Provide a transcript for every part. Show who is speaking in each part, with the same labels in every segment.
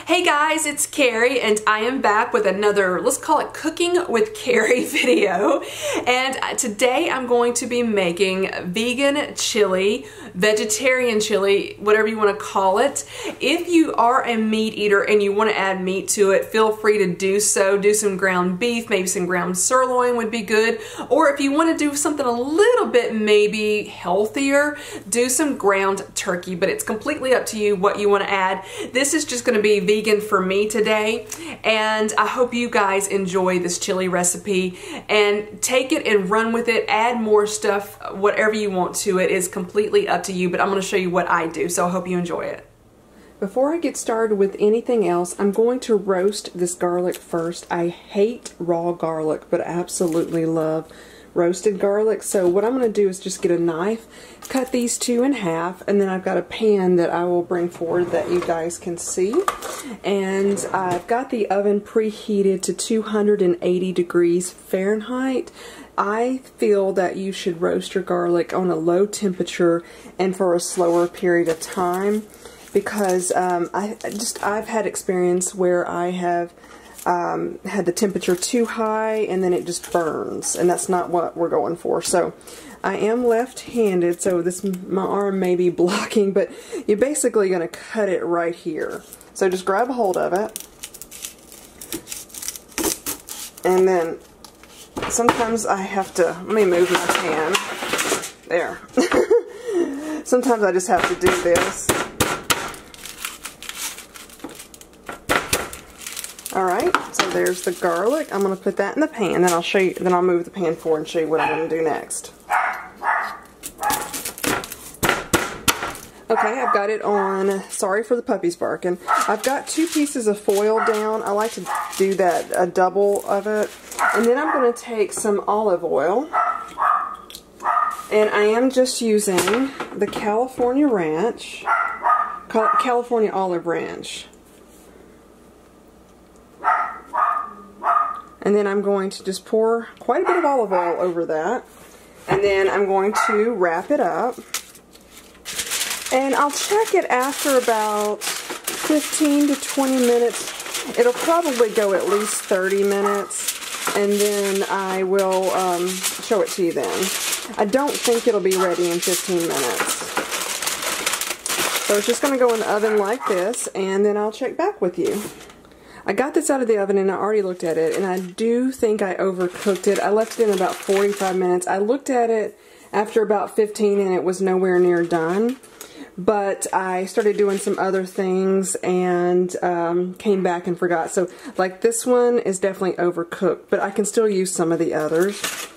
Speaker 1: Hey guys, it's Karrie and I am back with another, let's call it Cooking with Karrie video. And today I'm going to be making vegan chili, vegetarian chili, whatever you want to call it. If you are a meat eater and you want to add meat to it, feel free to do so. Do some ground beef, maybe some ground sirloin would be good. Or if you want to do something a little bit maybe healthier, do some ground turkey, but it's completely up to you what you want to add. This is just going to be vegan for me today, and I hope you guys enjoy this chili recipe and take it and run with it. Add more stuff, whatever you want to it is completely up to you, but I'm going to show you what I do, so I hope you enjoy it. Before I get started with anything else, I'm going to roast this garlic first. I hate raw garlic, but absolutely love roasted garlic. So what I'm going to do is just get a knife, cut these two in half, and then I've got a pan that I will bring forward that you guys can see. And I've got the oven preheated to 280 degrees Fahrenheit. I feel that you should roast your garlic on a low temperature and for a slower period of time, because I've had experience where I have had the temperature too high and then it just burns, and that's not what we're going for. So I am left-handed, so my arm may be blocking, but you're basically going to cut it right here. So just grab a hold of it, and then sometimes I have to, let me move my pan, there. Sometimes I just have to do this. Alright, so there's the garlic. I'm going to put that in the pan, then I'll show you, then I'll move the pan forward and show you what I'm going to do next. Okay, I've got it on, sorry for the puppies barking. I've got 2 pieces of foil down. I like to do that, a double of it. And then I'm going to take some olive oil. And I am just using the California Olive Ranch. And then I'm going to just pour quite a bit of olive oil over that. And then I'm going to wrap it up. And I'll check it after about 15 to 20 minutes. It'll probably go at least 30 minutes. And then I will show it to you then. I don't think it'll be ready in 15 minutes. So it's just going to go in the oven like this, and then I'll check back with you. I got this out of the oven and I already looked at it, and I do think I overcooked it. I left it in about 45 minutes. I looked at it after about 15 and it was nowhere near done. But I started doing some other things and came back and forgot. So like this one is definitely overcooked, but I can still use some of the others.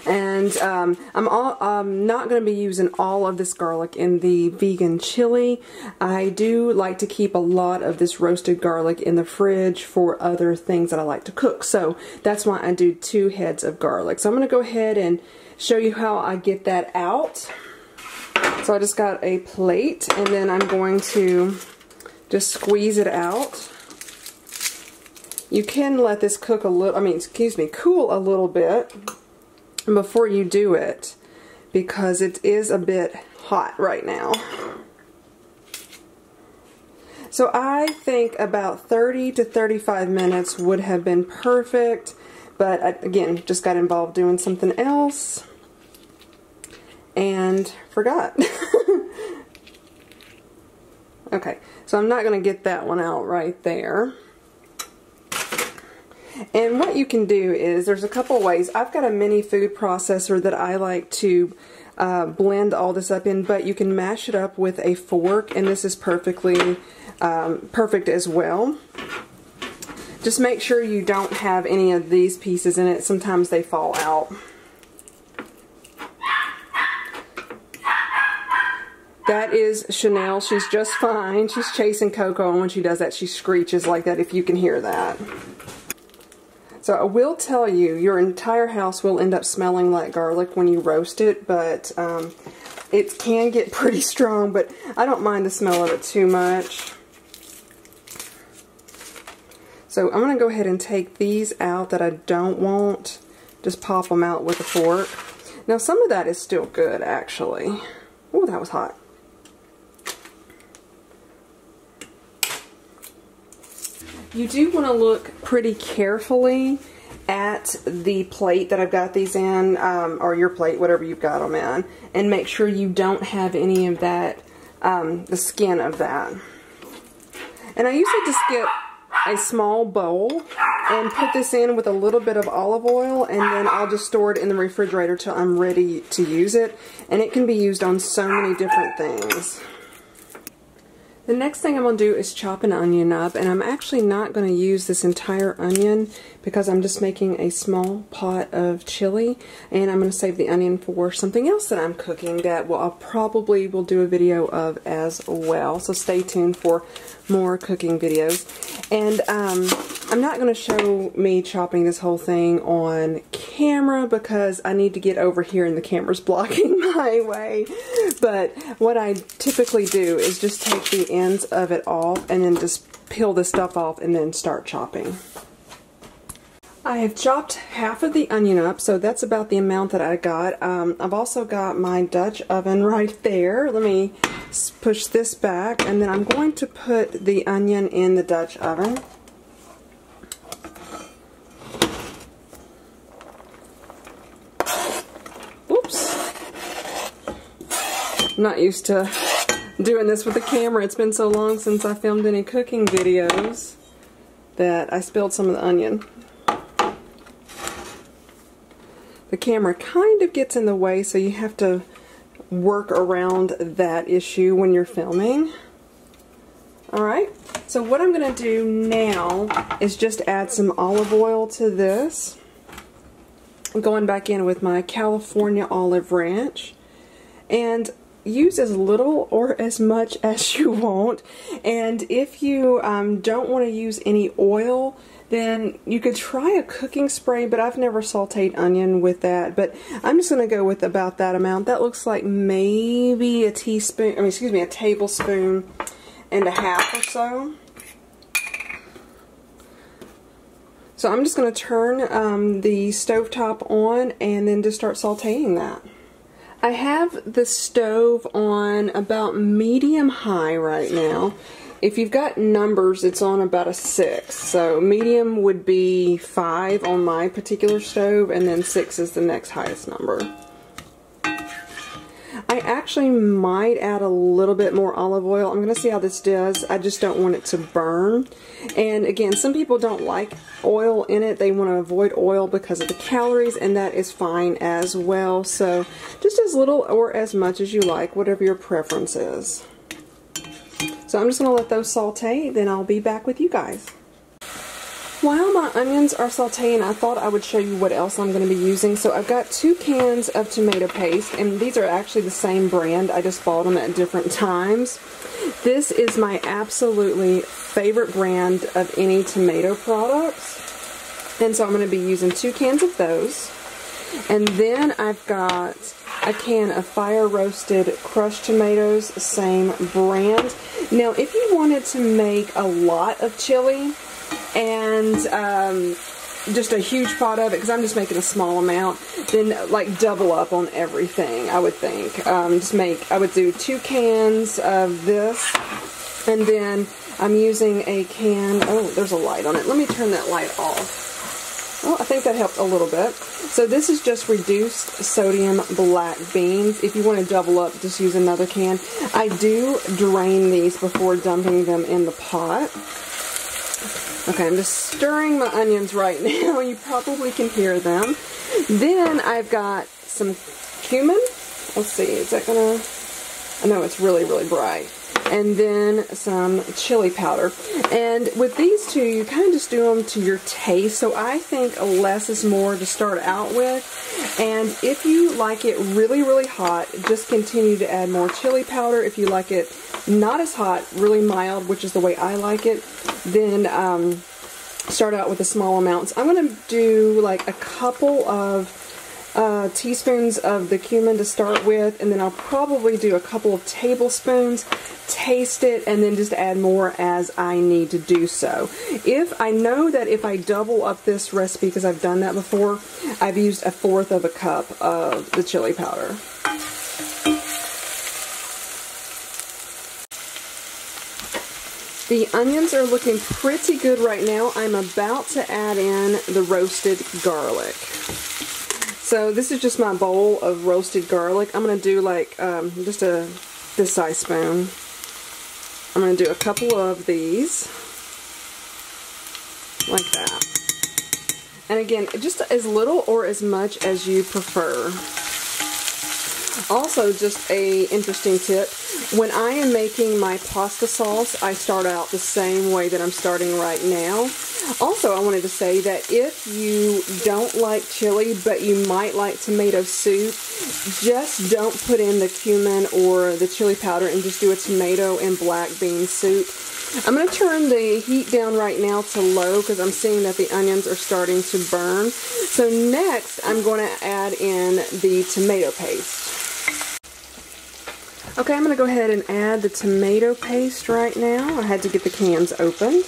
Speaker 1: And I'm not going to be using all of this garlic in the vegan chili. I do like to keep a lot of this roasted garlic in the fridge for other things that I like to cook. So that's why I do 2 heads of garlic. So I'm going to go ahead and show you how I get that out. So I just got a plate, and then I'm going to just squeeze it out. You can let this cook a little, cool a little bit before you do it, because it is a bit hot right now. So I think about 30 to 35 minutes would have been perfect, but I, again, just got involved doing something else and forgot. Okay, so I'm not going to get that one out right there. And what you can do is, there's a couple ways. I've got a mini food processor that I like to blend all this up in, but you can mash it up with a fork, and this is perfectly perfect as well. Just make sure you don't have any of these pieces in it. Sometimes they fall out. That is Chanel. She's just fine. She's chasing Coco, and when she does that, she screeches like that, if you can hear that. So I will tell you, your entire house will end up smelling like garlic when you roast it, but it can get pretty strong, but I don't mind the smell of it too much. So I'm going to go ahead and take these out that I don't want. Just pop them out with a fork. Now some of that is still good, actually. Oh, that was hot. You do want to look pretty carefully at the plate that I've got these in, or your plate, whatever you've got them in, and make sure you don't have any of that, the skin of that. And I usually just get a small bowl and put this in with a little bit of olive oil, and then I'll just store it in the refrigerator till I'm ready to use it. And it can be used on so many different things. The next thing I'm going to do is chop an onion up, and I'm actually not going to use this entire onion because I'm just making a small pot of chili, and I'm going to save the onion for something else that I'm cooking that I probably will do a video of as well. So stay tuned for more cooking videos. And I'm not going to show me chopping this whole thing on camera because I need to get over here and the camera's blocking my way. But what I typically do is just take the ends of it off and then just peel the stuff off and then start chopping. I have chopped half of the onion up, so that's about the amount that I got. I've also got my Dutch oven right there. Let me push this back, and then I'm going to put the onion in the Dutch oven. Oops. I'm not used to doing this with the camera. It's been so long since I filmed any cooking videos that I spilled some of the onion. The camera kind of gets in the way, so you have to work around that issue when you're filming. Alright, so what I'm going to do now is just add some olive oil to this. I'm going back in with my California Olive Ranch. And use as little or as much as you want. And if you don't want to use any oil, then you could try a cooking spray, but I've never sauteed onion with that. But I'm just going to go with about that amount. That looks like maybe a teaspoon, a tablespoon and a half or so. So I'm just going to turn the stovetop on and then just start sauteing that. I have the stove on about medium high right now. If you've got numbers, it's on about a 6. So medium would be 5 on my particular stove, and then 6 is the next highest number. I actually might add a little bit more olive oil. I'm going to see how this does. I just don't want it to burn. And again, some people don't like oil in it. They want to avoid oil because of the calories, and that is fine as well. So just as little or as much as you like, whatever your preference is. So I'm just going to let those saute, then I'll be back with you guys. While my onions are sauteing, I thought I would show you what else I'm going to be using. So I've got 2 cans of tomato paste, and these are actually the same brand. I just bought them at different times. This is my absolutely favorite brand of any tomato products. And so I'm going to be using 2 cans of those. And then I've got a can of fire roasted crushed tomatoes, same brand. Now if you wanted to make a lot of chili and just a huge pot of it, because I'm just making a small amount, then like double up on everything, I would think. I would do 2 cans of this, and then I'm using a can, oh, there's a light on it. Let me turn that light off. Oh, I think that helped a little bit. So this is just reduced sodium black beans. If you want to double up, just use another can. I do drain these before dumping them in the pot. Okay, I'm just stirring my onions right now. You probably can hear them. Then I've got some cumin. Let's see, is that gonna... I know it's really, really bright. And then some chili powder. And with these two, you kind of just do them to your taste. So I think less is more to start out with. And if you like it really, really hot, just continue to add more chili powder. If you like it not as hot, really mild, which is the way I like it, then start out with the small amounts. I'm going to do like a couple of teaspoons of the cumin to start with, and then I'll probably do a couple of tablespoons, taste it, and then just add more as I need to do so. If I know that if I double up this recipe, because I've done that before, I've used 1/4 of a cup of the chili powder. The onions are looking pretty good right now. I'm about to add in the roasted garlic. So this is just my bowl of roasted garlic. I'm going to do like just this size spoon. I'm going to do a couple of these, like that. And again, just as little or as much as you prefer. Also, just a interesting tip, when I am making my pasta sauce, I start out the same way that I'm starting right now. Also, I wanted to say that if you don't like chili, but you might like tomato soup, just don't put in the cumin or the chili powder and just do a tomato and black bean soup. I'm going to turn the heat down right now to low because I'm seeing that the onions are starting to burn. So next, I'm going to add in the tomato paste. Okay, I'm going to go ahead and add the tomato paste right now. I had to get the cans open.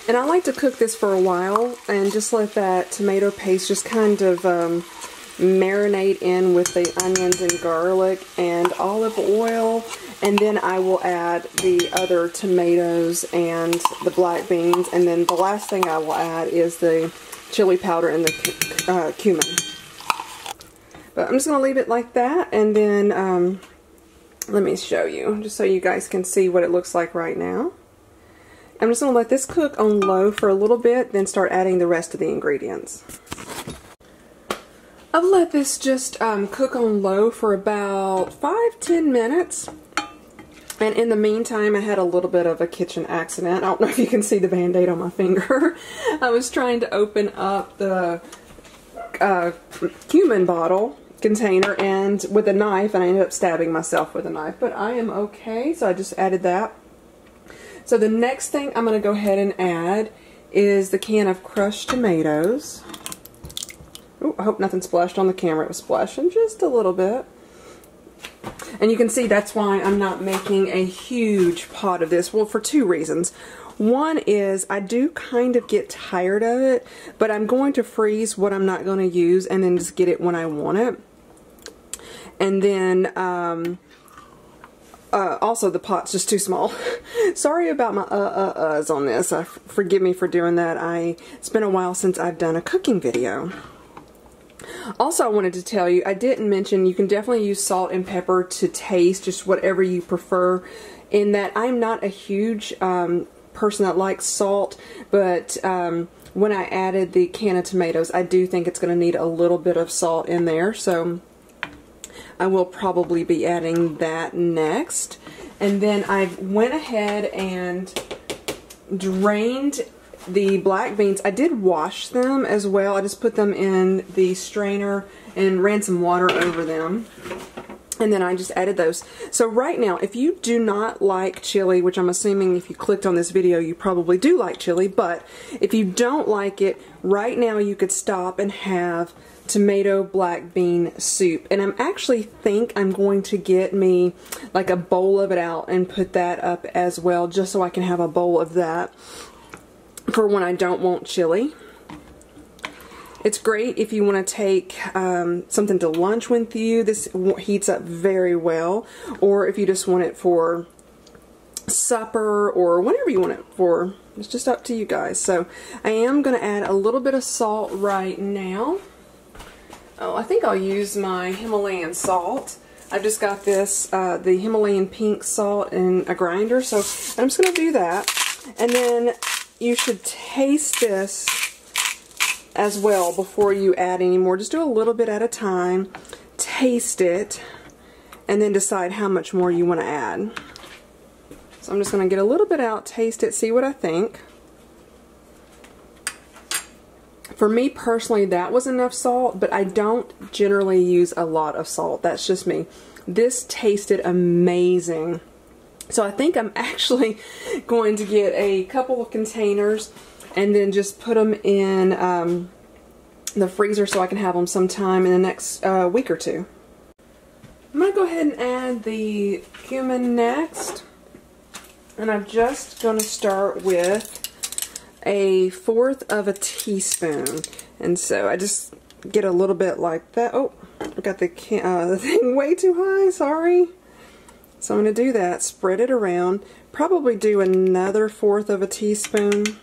Speaker 1: And I like to cook this for a while and just let that tomato paste just kind of marinate in with the onions and garlic and olive oil, and then I will add the other tomatoes and the black beans, and then the last thing I will add is the chili powder and the cumin. But I'm just going to leave it like that, and then let me show you just so you guys can see what it looks like right now. I'm just going to let this cook on low for a little bit, then start adding the rest of the ingredients. I've let this just cook on low for about 5-10 minutes. And in the meantime, I had a little bit of a kitchen accident. I don't know if you can see the Band-Aid on my finger. I was trying to open up the cumin bottle container and with a knife, and I ended up stabbing myself with a knife. But I am okay, so I just added that. So the next thing I'm going to go ahead and add is the can of crushed tomatoes. Ooh, I hope nothing splashed on the camera. It was splashing just a little bit. And you can see that's why I'm not making a huge pot of this. Well, for two reasons. One is I do kind of get tired of it, but I'm going to freeze what I'm not going to use and then just get it when I want it. And then also the pot's just too small. Sorry about my uhs on this. Forgive me for doing that. It's been a while since I've done a cooking video. Also, I wanted to tell you, I didn't mention you can definitely use salt and pepper to taste, just whatever you prefer, in that I'm not a huge person that likes salt, but when I added the can of tomatoes, I do think it's going to need a little bit of salt in there, so I will probably be adding that next. And then I went ahead and drained the black beans. I did wash them as well. I just put them in the strainer and ran some water over them. And then I just added those. So right now, if you do not like chili, which I'm assuming if you clicked on this video, you probably do like chili, but if you don't like it, right now you could stop and have tomato black bean soup. And I'm actually think I'm going to get me like a bowl of it out and put that up as well, just so I can have a bowl of that for when I don't want chili. It's great if you want to take something to lunch with you. This heats up very well. Or if you just want it for supper or whatever you want it for. It's just up to you guys. So I am going to add a little bit of salt right now. Oh, I think I'll use my Himalayan salt. I've just got this, the Himalayan pink salt in a grinder. So I'm just going to do that. And then you should taste this as well before you add any more. Just do a little bit at a time, taste it, and then decide how much more you want to add. So I'm just going to get a little bit out, taste it, see what I think. For me personally, that was enough salt, but I don't generally use a lot of salt. That's just me. This tasted amazing. So I think I'm actually going to get a couple of containers and then just put them in the freezer so I can have them sometime in the next week or two. I'm going to go ahead and add the cumin next. And I'm just going to start with a 1/4 of a teaspoon. And so I just get a little bit like that. Oh, I got the thing way too high, sorry. So I'm going to do that, spread it around, probably do another 1/4 of a teaspoon.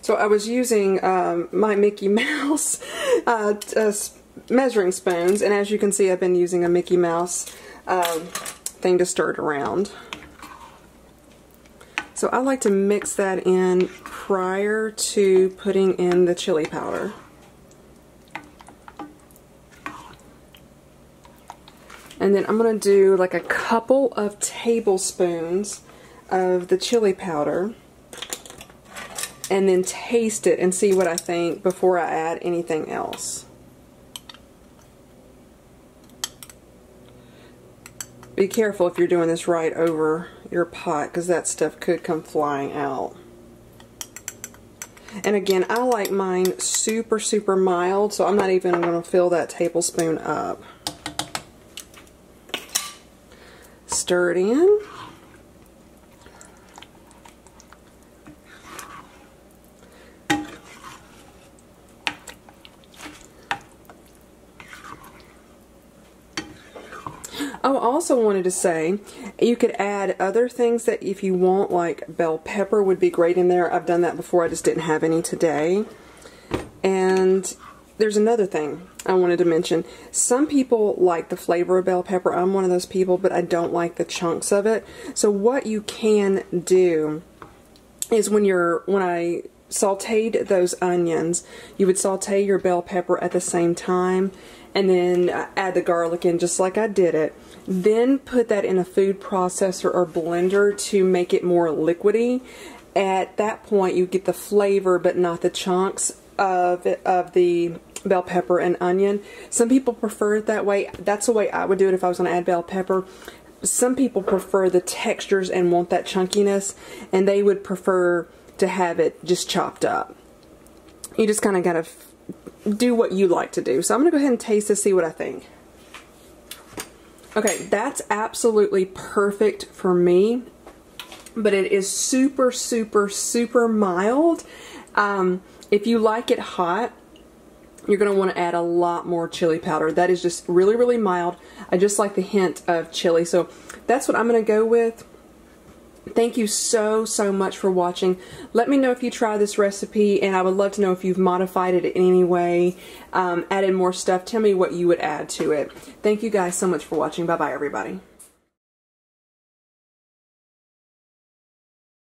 Speaker 1: So I was using my Mickey Mouse measuring spoons, and as you can see I've been using a Mickey Mouse thing to stir it around. So I like to mix that in prior to putting in the chili powder. And then I'm going to do like a couple of tablespoons of the chili powder and then taste it and see what I think before I add anything else. Be careful if you're doing this right over your pot, because that stuff could come flying out. And again, I like mine super, super mild, so I'm not even going to fill that tablespoon up. Stir it in. Oh, I also wanted to say, you could add other things that if you want, like bell pepper would be great in there. I've done that before, I just didn't have any today. And there's another thing I wanted to mention. Some people like the flavor of bell pepper. I'm one of those people, but I don't like the chunks of it. So what you can do is when I sauteed those onions, you would saute your bell pepper at the same time and then add the garlic in just like I did it. Then put that in a food processor or blender to make it more liquidy. At that point you get the flavor but not the chunks of the bell pepper and onion. Some people prefer it that way. That's the way I would do it if I was going to add bell pepper. Some people prefer the textures and want that chunkiness, and they would prefer to have it just chopped up. You just kind of got to do what you like to do. So I'm going to go ahead and taste this, see what I think. Okay, that's absolutely perfect for me, but it is super, super, super mild. If you like it hot, you're going to want to add a lot more chili powder. That is just really, really mild. I just like the hint of chili, so that's what I'm going to go with. Thank you so, so much for watching. Let me know if you try this recipe, and I would love to know if you've modified it in any way, added more stuff. Tell me what you would add to it. Thank you guys so much for watching. Bye-bye, everybody.